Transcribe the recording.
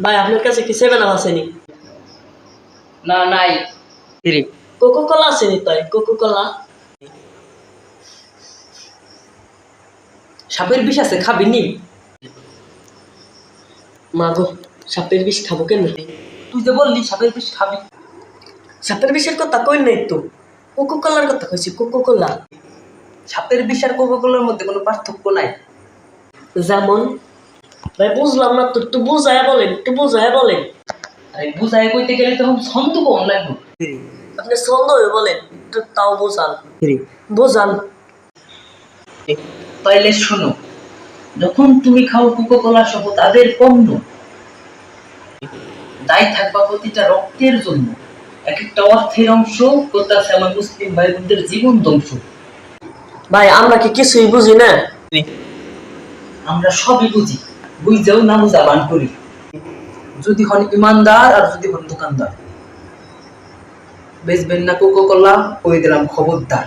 ভাই আপনার কাছে কি 7 আপ আসেনি? না নাই। কোকো কোলা আসেনি? তাই কোকো কোলা। সাপের বিষ আছে, খাবি নি? মা গো, সাপের বিষ খাবো কেন? তুই যে বললি সাপের বিষ খাবি। সাপের বিষের কথা কই নাই তো, কোকো কোলার কথা কইছি, কোকো কোলা। সাপের বিষ আর কোকাকোলার মধ্যে কোনো পার্থক্য নাই। যেমন? ভাই বুঝলাম না তো, একটু বুঝায় বলেন, একটু বুঝায় বলেন। আরে বুঝাই কইতে গেলে তখন ছন্দ কম লাগবে। আপনি ছন্দ হয়ে বলেন, একটু তাও বোঝান। বোঝান। তাইলে শোনো, যখন তুমি খাও কোকাকোলা সহ তাদের পণ্য, দায়ী থাকবা প্রতিটা রক্তের জন্য। এক একটা অর্থের অংশ করতেছে আমার মুসলিম ভাই বোনদের জীবন ধ্বংস। ভাই আমরা কি কিছুই বুঝি না? আমরা সবই বুঝি, বুঝেও না বুঝা বান করি। যদি হন ইমানদার আর যদি হন দোকানদার, বেচবেন না কোকাকোলা, কই দিলাম খবরদার।